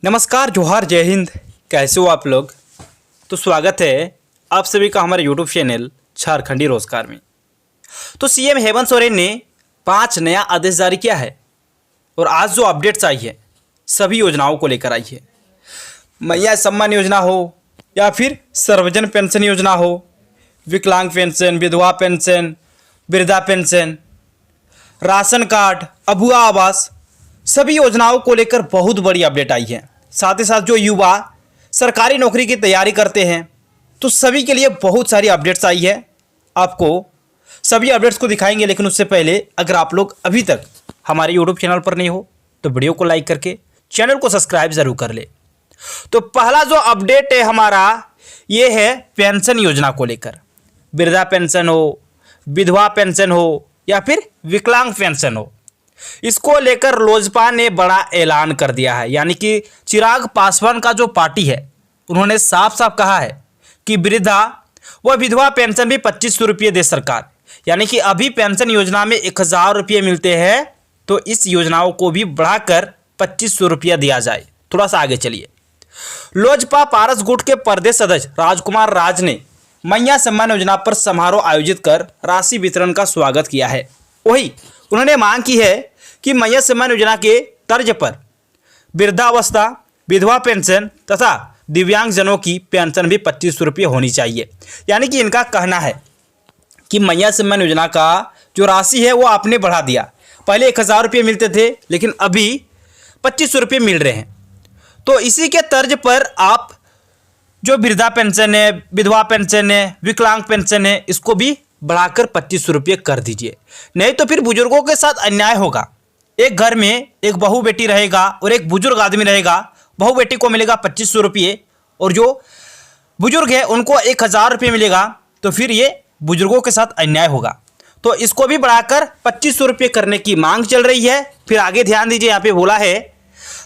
नमस्कार, जोहार, जय हिंद। कैसे हो आप लोग? तो स्वागत है आप सभी का हमारे यूट्यूब चैनल झारखंडी रोजगार में। तो सीएम हेमंत सोरेन ने 5 नया आदेश जारी किया है और आज जो अपडेट्स आई है सभी योजनाओं को लेकर आई है। मैया सम्मान योजना हो या फिर सर्वजन पेंशन योजना हो, विकलांग पेंशन, विधवा पेंशन, वृद्धा पेंशन, राशन कार्ड, अबुआ आवास, सभी योजनाओं को लेकर बहुत बड़ी अपडेट आई है। साथ ही साथ जो युवा सरकारी नौकरी की तैयारी करते हैं तो सभी के लिए बहुत सारी अपडेट्स आई है। आपको सभी अपडेट्स को दिखाएंगे, लेकिन उससे पहले अगर आप लोग अभी तक हमारे यूट्यूब चैनल पर नहीं हो तो वीडियो को लाइक करके चैनल को सब्सक्राइब ज़रूर कर ले। तो पहला जो अपडेट है हमारा ये है पेंशन योजना को लेकर। वृद्धा पेंशन हो, विधवा पेंशन हो या फिर विकलांग पेंशन हो, इसको लेकर लोजपा ने बड़ा ऐलान कर दिया है। यानी कि चिराग पासवान का जो पार्टी है उन्होंने साफ साफ कहा है कि वृद्धा व विधवा पेंशन भी 2500 रुपये दे सरकार। यानी कि अभी पेंशन योजना में 1000 रुपये मिलते हैं तो इस योजनाओं को भी बढ़ाकर 2500 रुपया दिया जाए। थोड़ा सा आगे चलिए। लोजपा पारस गुट के प्रदेश सदस्य राजकुमार राज ने मैया सम्मान योजना पर समारोह आयोजित कर राशि वितरण का स्वागत किया है। वही उन्होंने मांग की है कि मैया सम्मान योजना के तर्ज पर वृद्धावस्था, विधवा पेंशन तथा दिव्यांगजनों की पेंशन भी 2500 रुपये होनी चाहिए। यानी कि इनका कहना है कि मैया सम्मान योजना का जो राशि है वो आपने बढ़ा दिया। पहले 1000 रुपये मिलते थे लेकिन अभी 2500 रुपये मिल रहे हैं। तो इसी के तर्ज पर आप जो वृद्धा पेंशन है, विधवा पेंशन है, विकलांग पेंशन है, इसको भी बढ़ाकर 2500 रुपये कर दीजिए। नहीं तो फिर बुजुर्गों के साथ अन्याय होगा। एक घर में एक बहू बेटी रहेगा और एक बुजुर्ग आदमी रहेगा। बहू बेटी को मिलेगा 2500 रुपये और जो बुजुर्ग है उनको 1000 रुपये मिलेगा, तो फिर ये बुजुर्गों के साथ अन्याय होगा। तो इसको भी बढ़ाकर 2500 रुपये करने की मांग चल रही है। फिर आगे ध्यान दीजिए, यहाँ पे बोला है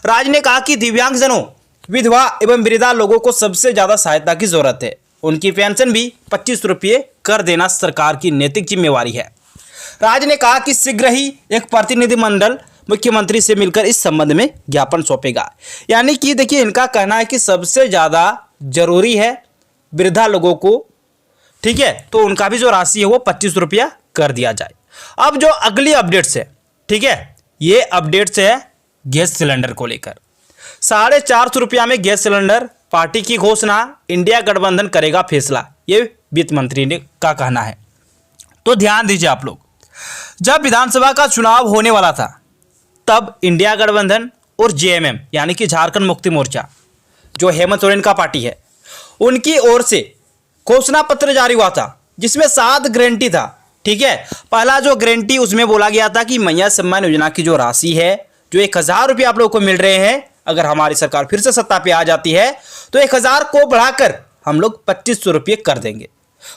राज ने कहा कि दिव्यांगजनों, विधवा एवं वृद्धा लोगों को सबसे ज़्यादा सहायता की जरूरत है। उनकी पेंशन भी 2500 रुपये कर देना सरकार की नैतिक जिम्मेवारी है। राज ने कहा कि शीघ्र ही एक प्रतिनिधिमंडल मुख्यमंत्री से मिलकर इस संबंध में ज्ञापन सौंपेगा। यानी कि देखिए, इनका कहना है कि सबसे ज़्यादा जरूरी है वृद्धा लोगों को, ठीक है, तो उनका भी जो राशि है वो 2500 रुपया कर दिया जाए। अब जो अगली अपडेट्स है, ठीक है, ये अपडेट्स है गैस सिलेंडर को लेकर। 450 रुपया में गैस सिलेंडर, पार्टी की घोषणा, इंडिया गठबंधन करेगा फैसला, ये वित्त मंत्री ने का कहना है। तो ध्यान दीजिए आप लोग, जब विधानसभा का चुनाव होने वाला था तब इंडिया गठबंधन और जेएमएम यानी कि झारखंड मुक्ति मोर्चा, जो हेमंत सोरेन का पार्टी है, उनकी ओर से घोषणा पत्र जारी हुआ था जिसमें 7 गारंटी था। ठीक है, पहला जो गारंटी उसमें बोला गया था कि मैया सम्मान योजना की जो राशि है, जो 1000 रुपये आप लोगों को मिल रहे हैं, अगर हमारी सरकार फिर से सत्ता पे आ जाती है तो 1000 को बढ़ाकर हम लोग 2500 रुपये कर देंगे।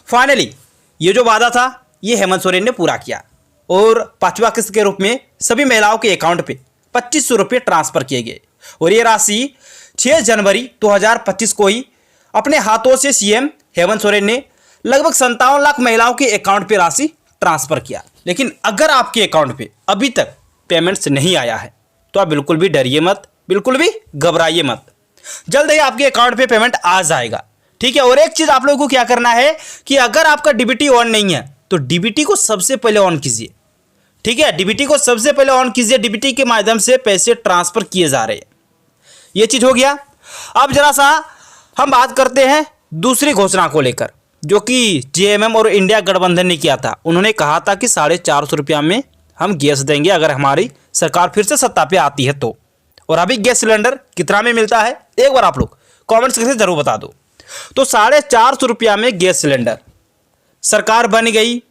फाइनली ये जो वादा था ये हेमंत सोरेन ने पूरा किया और 5वां किस्त के रूप में सभी महिलाओं के अकाउंट पे 2500 रुपये ट्रांसफर किए गए। और ये राशि 6 जनवरी 2025 को ही अपने हाथों से सीएम हेमंत सोरेन ने लगभग 57 लाख महिलाओं के अकाउंट पे राशि ट्रांसफर किया। लेकिन अगर आपके अकाउंट पे अभी तक पेमेंट्स नहीं आया है तो आप बिल्कुल भी डरिए मत, बिल्कुल भी घबराइए मत, जल्द ही आपके अकाउंट पे पेमेंट आ जाएगा। ठीक है, और एक चीज आप लोगों को क्या करना है कि अगर आपका डीबीटी ऑन नहीं है तो डीबीटी को सबसे पहले ऑन कीजिए। ठीक है, डीबीटी को सबसे पहले ऑन कीजिए। डीबीटी के माध्यम से पैसे ट्रांसफर किए जा रहे हैं। ये चीज हो गया। अब जरा सा हम बात करते हैं दूसरी घोषणा को लेकर, जो कि जेएमएम और इंडिया गठबंधन ने किया था। उन्होंने कहा था कि 450 रुपया में हम गैस देंगे अगर हमारी सरकार फिर से सत्ता पे आती है तो। और अभी गैस सिलेंडर कितना में मिलता है एक बार आप लोग कमेंट्स करके जरूर बता दो। तो 450 रुपया में गैस सिलेंडर, सरकार बन गई,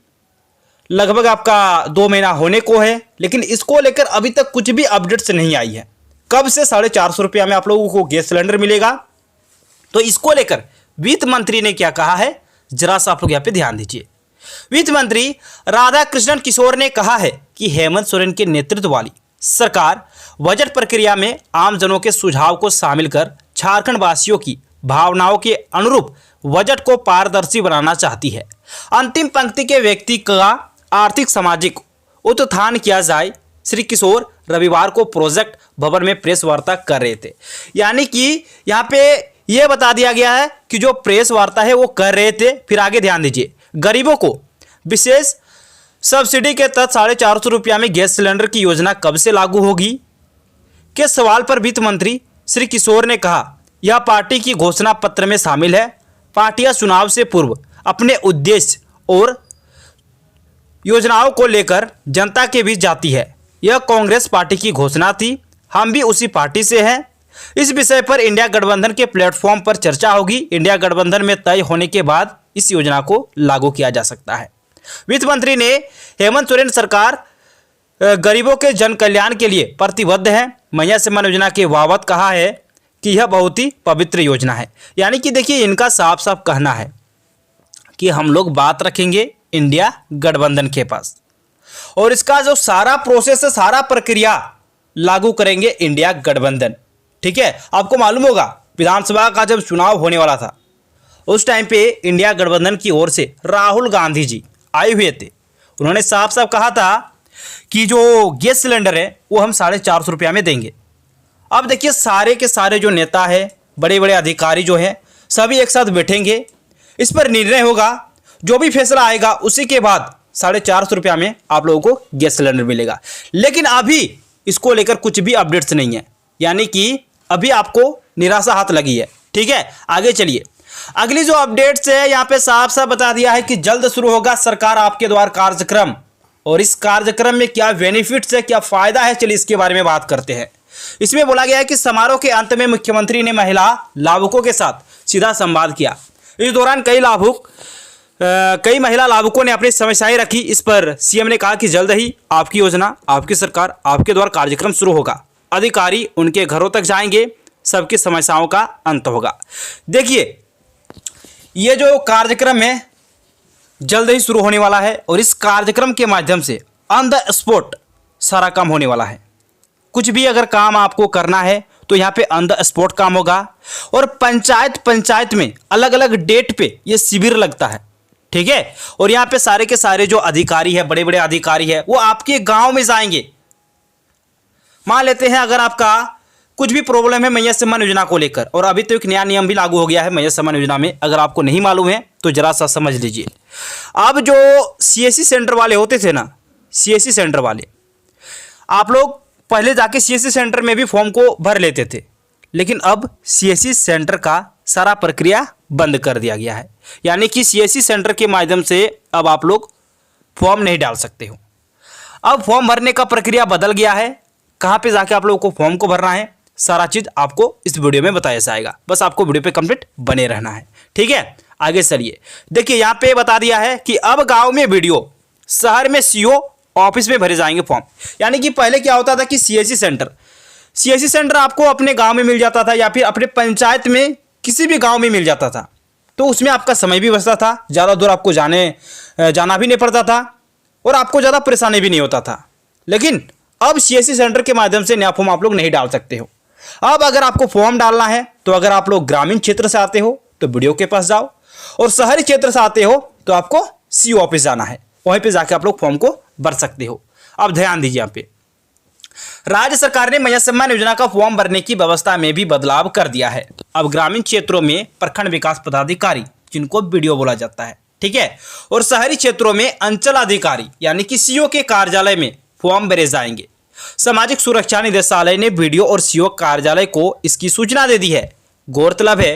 लगभग आपका 2 महीना होने को है, लेकिन इसको लेकर अभी तक कुछ भी अपडेट्स नहीं आई है। कब से 450 रुपया में आप लोगों को गैस सिलेंडर मिलेगा, तो इसको लेकर वित्त मंत्री ने क्या कहा है जरा सा आप लोग यहाँ पे ध्यान दीजिए। वित्त मंत्री राधा कृष्णन किशोर ने कहा है कि हेमंत सोरेन के नेतृत्व वाली सरकार बजट प्रक्रिया में आमजनों के सुझाव को शामिल कर झारखंड वासियों की भावनाओं के अनुरूप बजट को पारदर्शी बनाना चाहती है। अंतिम पंक्ति के व्यक्ति का आर्थिक सामाजिक उत्थान किया जाए, श्री किशोर रविवार को प्रोजेक्ट भवन में प्रेस वार्ता कर रहे थे। यानी कि यहाँ पे ये बता दिया गया है कि जो प्रेस वार्ता है वो कर रहे थे। फिर आगे ध्यान दीजिए, गरीबों को विशेष सब्सिडी के तहत 450 रुपया में गैस सिलेंडर की योजना कब से लागू होगी के सवाल पर वित्त मंत्री श्री किशोर ने कहा, यह पार्टी की घोषणा पत्र में शामिल है। पार्टियां चुनाव से पूर्व अपने उद्देश्य और योजनाओं को लेकर जनता के बीच जाती है। यह कांग्रेस पार्टी की घोषणा थी, हम भी उसी पार्टी से हैं। इस विषय पर इंडिया गठबंधन के प्लेटफॉर्म पर चर्चा होगी। इंडिया गठबंधन में तय होने के बाद इस योजना को लागू किया जा सकता है। वित्त मंत्री ने हेमंत सोरेन सरकार गरीबों के जन कल्याण के लिए प्रतिबद्ध है। मैया सम्मान योजना के बाबत कहा है कि यह बहुत ही पवित्र योजना है। यानी कि देखिए, इनका साफ साफ कहना है कि हम लोग बात रखेंगे इंडिया गठबंधन के पास और इसका जो सारा प्रोसेस है, सारा प्रक्रिया लागू करेंगे इंडिया गठबंधन। ठीक है, आपको मालूम होगा विधानसभा का जब चुनाव होने वाला था उस टाइम पे इंडिया गठबंधन की ओर से राहुल गांधी जी आए हुए थे। उन्होंने साफ साफ कहा था कि जो गैस सिलेंडर है वो हम 450 रुपया में देंगे। अब देखिए, सारे के सारे जो नेता है, बड़े बड़े अधिकारी जो हैं, सभी एक साथ बैठेंगे, इस पर निर्णय होगा। जो भी फैसला आएगा उसी के बाद 450 रुपया में आप लोगों को गैस सिलेंडर मिलेगा। लेकिन अभी इसको लेकर कुछ भी अपडेट्स नहीं है, यानी कि अभी आपको निराशा हाथ लगी है। ठीक है, आगे चलिए। अगली जो अपडेट्स है यहाँ पे साफ साफ बता दिया है कि जल्द शुरू होगा सरकार आपके द्वार कार्यक्रम। और इस कार्यक्रम में क्या बेनिफिट्स है, क्या फायदा है, चलिए इसके बारे में बात करते हैं। इसमें बोला गया है कि समारोह के अंत में मुख्यमंत्री ने महिला लाभुकों के साथ सीधा संवाद किया। इस दौरान कई महिला लाभुकों ने अपनी समस्याएं रखी। इस पर सीएम ने कहा कि जल्द ही आपकी योजना, आपकी सरकार, आपके द्वार कार्यक्रम शुरू होगा। अधिकारी उनके घरों तक जाएंगे, सबकी समस्याओं का अंत होगा। देखिए, ये जो कार्यक्रम है जल्द ही शुरू होने वाला है और इस कार्यक्रम के माध्यम से ऑन द स्पॉट सारा काम होने वाला है। कुछ भी अगर काम आपको करना है तो यहाँ पे ऑन द स्पॉट काम होगा। और पंचायत में अलग अलग डेट पे ये शिविर लगता है। ठीक है, और यहाँ पे सारे के सारे जो अधिकारी है, बड़े बड़े अधिकारी है, वो आपके गांव में जाएंगे। मान लेते हैं अगर आपका कुछ भी प्रॉब्लम है मैया सम्मान योजना को लेकर, और अभी तो एक नया नियम भी लागू हो गया है मैया सम्मान योजना में, अगर आपको नहीं मालूम है तो जरा सा समझ लीजिए। अब जो सीएससी सेंटर वाले होते थे ना, सीएससी सेंटर वाले, आप लोग पहले जाके सीएससी सेंटर में भी फॉर्म को भर लेते थे, लेकिन अब सीएससी सेंटर का सारा प्रक्रिया बंद कर दिया गया है। यानी कि सीएससी सेंटर के माध्यम से अब आप लोग फॉर्म नहीं डाल सकते हो। अब फॉर्म भरने का प्रक्रिया बदल गया है। कहाँ पे जाके आप लोगों को फॉर्म को भरना है, सारा चीज़ आपको इस वीडियो में बताया जाएगा। बस आपको वीडियो पे कंप्लीट बने रहना है। ठीक है, आगे चलिए। देखिए, यहाँ पे बता दिया है कि अब गांव में वीडियो, शहर में सीओ ऑफिस में भरे जाएंगे फॉर्म। यानी कि पहले क्या होता था कि सीएससी सेंटर आपको अपने गांव में मिल जाता था या फिर अपने पंचायत में किसी भी गांव में मिल जाता था, तो उसमें आपका समय भी बचता था, ज़्यादा दूर आपको जाना भी नहीं पड़ता था और आपको ज़्यादा परेशानी भी नहीं होता था। लेकिन अब सीएससी सेंटर के माध्यम से नया फॉर्म आप लोग नहीं डाल सकते हो। अब अगर आपको फॉर्म डालना है तो अगर आप लोग ग्रामीण क्षेत्र से आते हो तो वीडियो के पास जाओ, और शहरी क्षेत्र से आते हो तो आपको सीओ ऑफिस जाना है, वहीं पे जाके आप लोग फॉर्म को भर सकते हो। अब ध्यान दीजिए, यहाँ पे राज्य सरकार ने मैया सम्मान योजना का फॉर्म भरने की व्यवस्था में भी बदलाव कर दिया है। अब ग्रामीण क्षेत्रों में प्रखंड विकास पदाधिकारी, जिनको बीडीओ बोला जाता है, ठीक है, और शहरी क्षेत्रों में अंचल अधिकारी यानी कि सीओ के कार्यालय में फॉर्म भरे जाएंगे। सामाजिक सुरक्षा निदेशालय ने बीडीओ और सीओ कार्यालय को इसकी सूचना दे दी है। गौरतलब है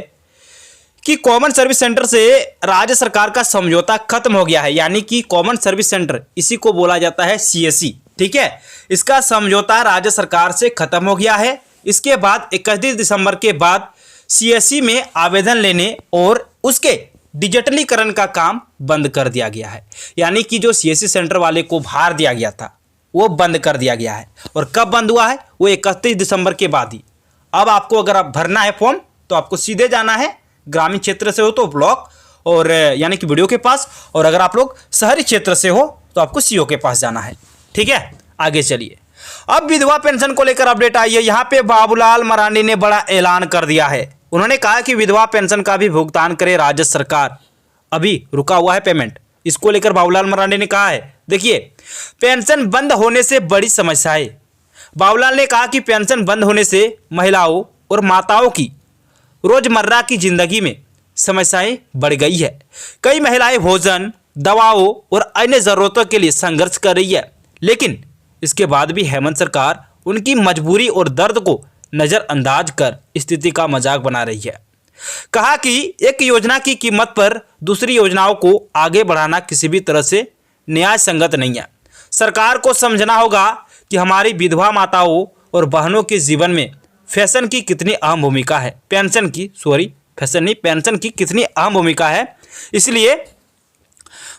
कि कॉमन सर्विस सेंटर से राज्य सरकार का समझौता खत्म हो गया है। यानी कि कॉमन सर्विस सेंटर, इसी को बोला जाता है सीएससी। ठीक है, इसका समझौता राज्य सरकार से खत्म हो गया है। इसके बाद 31 दिसंबर के बाद सीएससी में आवेदन लेने और उसके डिजिटलीकरण का काम बंद कर दिया गया है। यानी कि जो सीएससी सेंटर वाले को भार दिया गया था वो बंद कर दिया गया है। और कब बंद हुआ है? वो 31 दिसंबर के बाद ही। अब आपको अगर आप भरना है फॉर्म तो आपको सीधे जाना है, ग्रामीण क्षेत्र से हो तो ब्लॉक और यानी कि बीडीओ के पास, और अगर आप लोग शहरी क्षेत्र से हो तो आपको सीओ के पास जाना है। ठीक है, आगे चलिए। अब विधवा पेंशन को लेकर अपडेट आई है। यहाँ पे बाबूलाल मरांडी ने बड़ा ऐलान कर दिया है। उन्होंने कहा कि विधवा पेंशन का भी भुगतान करे राज्य सरकार। अभी रुका हुआ है पेमेंट, इसको लेकर बाबूलाल मरांडी ने कहा है देखिए, पेंशन बंद होने से बड़ी समस्याएं। बाबूलाल ने कहा कि पेंशन बंद होने से महिलाओं और माताओं की रोजमर्रा की जिंदगी में समस्याएं बढ़ गई है। कई महिलाएं भोजन, दवाओं और अन्य ज़रूरतों के लिए संघर्ष कर रही है, लेकिन इसके बाद भी हेमंत सरकार उनकी मजबूरी और दर्द को नज़रअंदाज कर स्थिति का मजाक बना रही है। कहा कि एक योजना की कीमत पर दूसरी योजनाओं को आगे बढ़ाना किसी भी तरह से न्याय संगत नहीं है। सरकार को समझना होगा कि हमारी विधवा माताओं और बहनों के जीवन में फैशन की कितनी अहम भूमिका है, पेंशन की कितनी अहम भूमिका है। इसलिए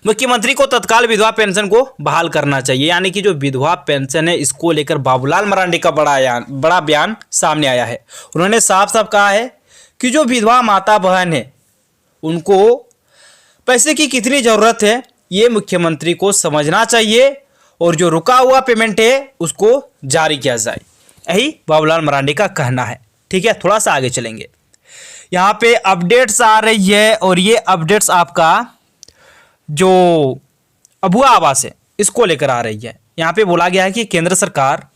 मुख्यमंत्री को तत्काल विधवा पेंशन को बहाल करना चाहिए। यानी कि जो विधवा पेंशन है, इसको लेकर बाबूलाल मरांडी का बड़ा बयान सामने आया है। उन्होंने साफ साफ कहा है कि जो विधवा माता बहन है उनको पैसे की कितनी ज़रूरत है, ये मुख्यमंत्री को समझना चाहिए और जो रुका हुआ पेमेंट है उसको जारी किया जाए। यही बाबूलाल मरांडी का कहना है। ठीक है, थोड़ा सा आगे चलेंगे। यहाँ पे अपडेट्स आ रही है और ये अपडेट्स आपका जो अबुआ आवास है इसको लेकर आ रही है। यहाँ पे बोला गया है कि केंद्र सरकार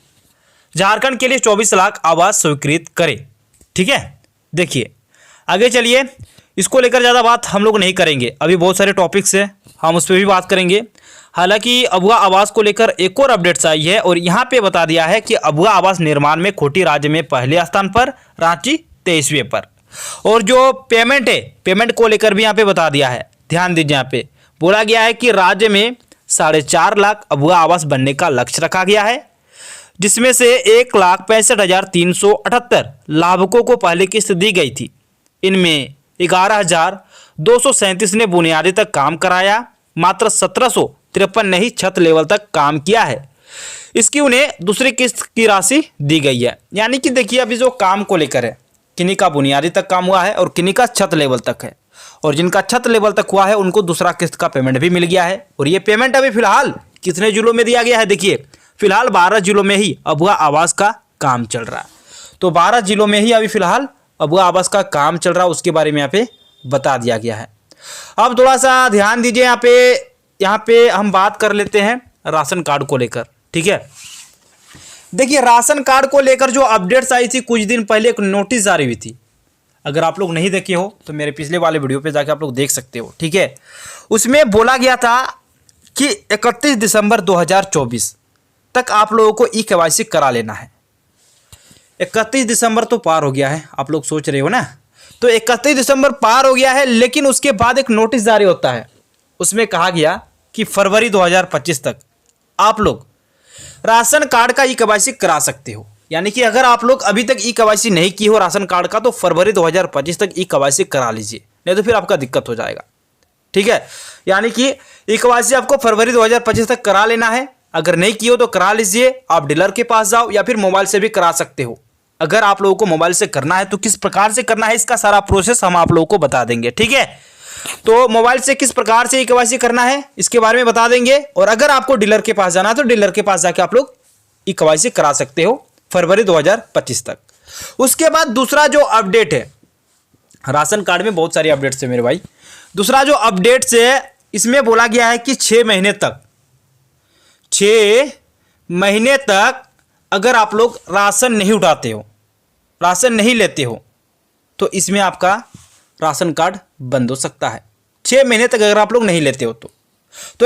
झारखंड के लिए 24 लाख आवास स्वीकृत करे। ठीक है, देखिए आगे चलिए, इसको लेकर ज़्यादा बात हम लोग नहीं करेंगे, अभी बहुत सारे टॉपिक्स हैं, हम उस पर भी बात करेंगे। हालांकि अबुआ आवास को लेकर एक और अपडेट्स आई है और यहाँ पे बता दिया है कि अबुआ आवास निर्माण में खूंटी राज्य में पहले स्थान पर, रांची 23वें पर। और जो पेमेंट है, पेमेंट को लेकर भी यहाँ पे बता दिया है। ध्यान दीजिए, यहाँ पे बोला गया है कि राज्य में 4.5 लाख अबुआ आवास बनने का लक्ष्य रखा गया है, जिसमें से 1,65,378 लाभुकों को पहले किस्त दी गई थी। इनमें 11,237 ने बुनियादी तक काम कराया, मात्र 1,753 ने ही छत लेवल तक काम किया है। इसकी उन्हें दूसरी किस्त की राशि दी गई है। यानी कि देखिए, अभी जो काम को लेकर है, किन्हीं का बुनियादी तक काम हुआ है और किन्हीं का छत लेवल तक है, और जिनका छत लेवल तक हुआ है उनको दूसरा किस्त का पेमेंट भी मिल गया है। और ये पेमेंट अभी फिलहाल कितने जिलों में दिया गया है, देखिए फिलहाल 12 जिलों में ही अबुआ आवास का काम चल रहा है। तो 12 जिलों में ही अभी फिलहाल अबुआ आवास का काम चल रहा है, उसके बारे में यहाँ पे बता दिया गया है। अब थोड़ा सा ध्यान दीजिए, यहाँ पे हम बात कर लेते हैं राशन कार्ड को लेकर। ठीक है, देखिए राशन कार्ड को लेकर जो अपडेट्स आई थी कुछ दिन पहले, एक नोटिस जारी हुई थी। अगर आप लोग नहीं देखे हो तो मेरे पिछले वाले वीडियो पे जाके आप लोग देख सकते हो। ठीक है, उसमें बोला गया था कि 31 दिसंबर 2024 तक आप लोगों को ई-केवाईसी करा लेना है। 31 दिसंबर तो पार हो गया है, आप लोग सोच रहे हो ना। तो 31 दिसंबर पार हो गया है, लेकिन उसके बाद एक नोटिस जारी होता है। उसमें कहा गया कि फरवरी 2025 तक आप लोग राशन कार्ड का ई-केवाईसी करा सकते हो। यानी कि अगर आप लोग अभी तक ई-केवाईसी नहीं की हो राशन कार्ड का, तो फरवरी 2025 तक ई-केवाईसी करा लीजिए, नहीं तो फिर आपका दिक्कत हो जाएगा। ठीक है, यानी कि ई-केवाईसी आपको फरवरी 2025 तक करा लेना है। अगर नहीं की हो तो करा लीजिए, आप डीलर के पास जाओ या फिर मोबाइल से भी करा सकते हो। अगर आप लोगों को मोबाइल से करना है तो किस प्रकार से करना है, इसका सारा प्रोसेस हम आप लोगों को बता देंगे। ठीक है, तो मोबाइल से किस प्रकार से ई-केवाईसी करना है इसके बारे में बता देंगे। और अगर आपको डीलर के पास जाना है तो डीलर के पास जाके आप लोग ई-केवाईसी करा सकते हो फरवरी 2025 तक। उसके बाद दूसरा जो अपडेट है, राशन कार्ड में बहुत सारी अपडेट्स है मेरे भाई। दूसरा जो अपडेट्स है इसमें बोला गया है कि 6 महीने तक अगर आप लोग राशन नहीं उठाते हो, राशन नहीं लेते हो, तो इसमें आपका राशन कार्ड बंद हो सकता है। 6 महीने तक अगर आप लोग नहीं लेते हो तो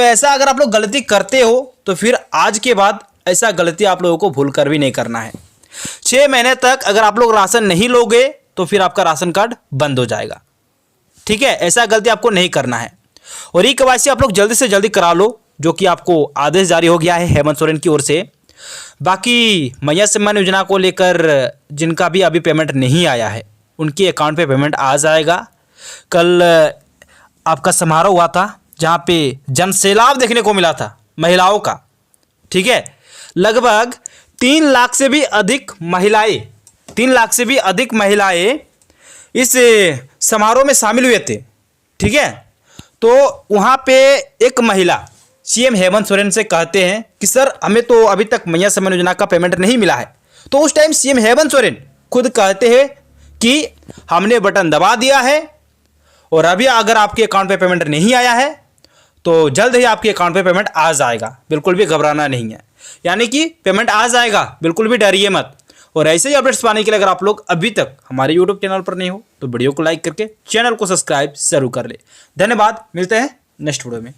ऐसा अगर आप लोग गलती करते हो तो फिर आज के बाद ऐसा गलती आप लोगों को भूल कर भी नहीं करना है। 6 महीने तक अगर आप लोग राशन नहीं लोगे तो फिर आपका राशन कार्ड बंद हो जाएगा। ठीक है, ऐसा गलती आपको नहीं करना है। और ई-केवाईसी आप लोग जल्दी से जल्दी करा लो, जो कि आपको आदेश जारी हो गया है हेमंत सोरेन की ओर से। बाकी मैया सम्मान योजना को लेकर जिनका भी अभी पेमेंट नहीं आया है उनके अकाउंट पे पेमेंट आ जाएगा। कल आपका समारोह हुआ था जहाँ पे जनसैलाब देखने को मिला था महिलाओं का। ठीक है, लगभग 3 लाख से भी अधिक महिलाएं इस समारोह में शामिल हुए थे। ठीक है, तो वहाँ पे एक महिला सीएम हेमंत सोरेन से कहते हैं कि सर हमें तो अभी तक मैया सम्मान योजना का पेमेंट नहीं मिला है। तो उस टाइम सीएम हेमंत सोरेन खुद कहते हैं कि हमने बटन दबा दिया है और अभी अगर आपके अकाउंट पे पेमेंट नहीं आया है तो जल्द ही आपके अकाउंट पे पेमेंट आ जाएगा, बिल्कुल भी घबराना नहीं है। यानी कि पेमेंट आ जाएगा, बिल्कुल भी डरिए मत। और ऐसे ही अपडेट्स पाने के लिए अगर आप लोग अभी तक हमारे यूट्यूब चैनल पर नहीं हो तो वीडियो को लाइक करके चैनल को सब्सक्राइब जरूर कर ले। धन्यवाद, मिलते हैं नेक्स्ट वीडियो में।